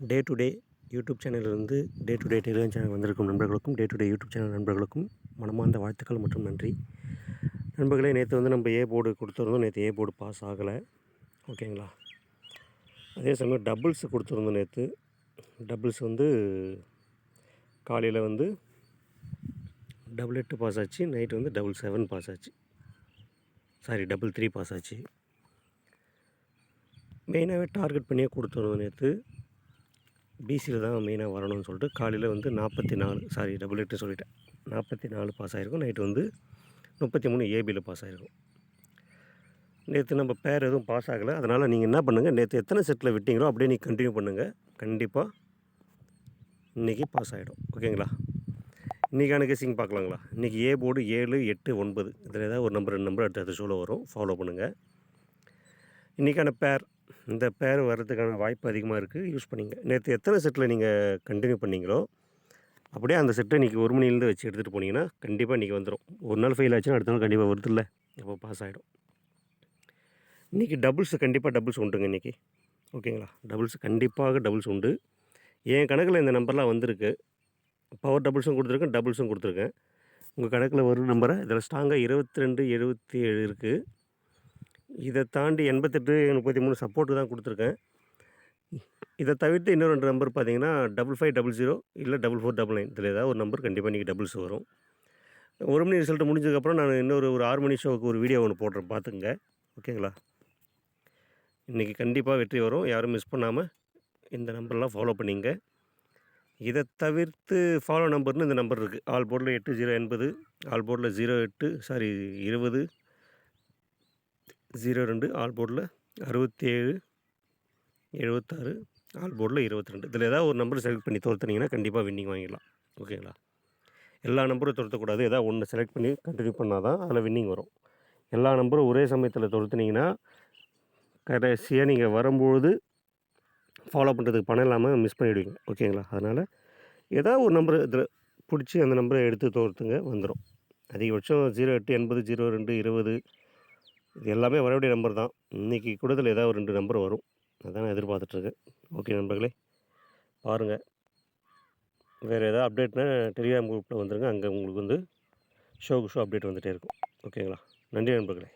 Day to day YouTube சேனலிலிருந்து day to day Telegram channel வந்திருக்கும் நண்பர்களுக்கும் day to day YouTube channel நண்பர்களுக்கும் மனமார்ந்த வாழ்த்துக்கள் மற்றும் நன்றி. நண்பர்களே, நேற்று வந்து நம்ம ஏ போர்டு கொடுத்துருந்தோம். நேற்று ஏ போர்டு பாஸ் ஆகலை, ஓகேங்களா. அதே சமயம் டபுள்ஸ் கொடுத்துருந்தோம். நேற்று டபுள்ஸ் வந்து காலையில் வந்து டபுள் 8 பாஸ் ஆச்சு, நைட்டு வந்து டபுள் 7 பாஸ் ஆச்சு, டபுள் 3 பாஸ் ஆச்சு. மெயினாகவே டார்கெட் பண்ணியே கொடுத்துருந்தோம். நேற்று பிசியில் தான் மெயினாக வரணும்னு சொல்லிட்டு காலையில் வந்து 44 டபுள் 8 சொல்லிட்டேன், 44 பாஸ் ஆகிருக்கும். நைட்டு வந்து 33 ஏபியில் பாஸ் ஆகிருக்கும். நேற்று நம்ம பேர் எதுவும் பாஸ் ஆகலை. அதனால் நீங்கள் என்ன பண்ணுங்கள், நேற்று எத்தனை செட்டில் விட்டீங்களோ அப்படியே நீங்கள் கண்டினியூ பண்ணுங்கள். கண்டிப்பாக இன்றைக்கி பாஸ் ஆகிடும், ஓகேங்களா. இன்றைக்கான கெஸ்ஸிங் பார்க்கலாங்களா. இன்றைக்கி ஏ போர்டு 7, 8, 9 இதில் ஏதாவது ஒரு நம்பர் 2 நம்பர் அடுத்த ஷோவில் வரும். ஃபாலோ பண்ணுங்கள். இன்றைக்கான பேர், இந்த பேர் வர்றதுக்கான வாய்ப்பு அதிகமாக இருக்குது, யூஸ் பண்ணிங்க. நேற்று எத்தனை செட்டில் நீங்கள் கண்டினியூ பண்ணிங்களோ அப்படியே அந்த செட்டை இன்றைக்கி 1 மணிலேருந்து வச்சு எடுத்துகிட்டு போனீங்கன்னா கண்டிப்பாக இன்றைக்கி வந்துடும். ஒரு நாள் ஃபெயில் ஆச்சுன்னா அடுத்த நாள் கண்டிப்பாக வருது இல்லை, அப்போ பாஸ் ஆகிடும். இன்றைக்கி டபுள்ஸ் கண்டிப்பாக டபுள்ஸ் உண்டுங்க இன்றைக்கி, ஓகேங்களா. டபுள்ஸ் கண்டிப்பாக டபுள்ஸ் உண்டு. என் கணக்கில் இந்த நம்பர்லாம் வந்திருக்கு. பவர் டபுள்ஸும் கொடுத்துருக்கேன், டபுள்ஸும் கொடுத்துருக்கேன். உங்கள் கணக்கில் வரும் நம்பரை இதில் ஸ்ட்ராங்காக 22, 77 இருக்குது. இதை தாண்டி 88, 33 சப்போர்ட்டு தான் கொடுத்துருக்கேன். இதை தவிர்த்து இன்னும் 2 நம்பர் பார்த்தீங்கன்னா 5500 இல்லை 4499 இதில் ஏதாவது ஒரு நம்பர் கண்டிப்பாக இன்றைக்கி டபுள்ஸ் வரும். 1 மணி ரிசல்ட் முடிஞ்சதுக்கப்புறம் நான் இன்னொரு 6 மணி ஷோவுக்கு ஒரு வீடியோ ஒன்று போடுறேன், பார்த்துக்குங்க, ஓகேங்களா. இன்றைக்கி கண்டிப்பாக வெற்றி வரும். யாரும் மிஸ் பண்ணாமல் இந்த நம்பர்லாம் ஃபாலோ பண்ணிங்க. இதை தவிர்த்து ஃபாலோ நம்பர்னு இந்த நம்பர் இருக்குது. ஆல் போர்டில் 8080, ஆல் போர்டில் 20, 02, ஆல் போர்டில் 67, 76, ஆல் போர்டில் 22 இதில் ஏதாவது ஒரு நம்பர் செலக்ட் பண்ணி தோர்த்துனீங்கன்னா கண்டிப்பாக வின்னிங் வாங்கிடலாம், ஓகேங்களா. எல்லா நம்பரும் துரத்தக்கூடாது, ஏதாவது ஒன்று செலக்ட் பண்ணி கண்டினியூ பண்ணால் தான் அதில் வின்னிங் வரும். எல்லா நம்பரும் ஒரே சமயத்தில் துரத்துனீங்கன்னா கடைசியாக நீங்கள் வரும்போது ஃபாலோ பண்ணுறதுக்கு பணம் இல்லாமல் மிஸ் பண்ணிவிடுவீங்க, ஓகேங்களா. அதனால் ஏதாவது ஒரு நம்பர் இதில் பிடிச்சி அந்த நம்பரை எடுத்து தோர்த்துங்க, வந்துடும். அதிகபட்சம் 08, 80, 02, 20 இது எல்லாமே வரக்கூடிய நம்பர் தான். இன்றைக்கி கூடத்தில் ஏதாவது ஒரு 2 நம்பர் வரும், அதான் நான் எதிர்பார்த்துட்ருக்கேன். ஓகே நண்பர்களே, பாருங்கள். வேறு ஏதாவது அப்டேட்னா டெலிகிராம் குரூப்பில் வந்துடுங்க. அங்கே உங்களுக்கு வந்து ஷோக்கு ஷோ அப்டேட் வந்துகிட்டே இருக்கும், ஓகேங்களா. நன்றி நண்பர்களே.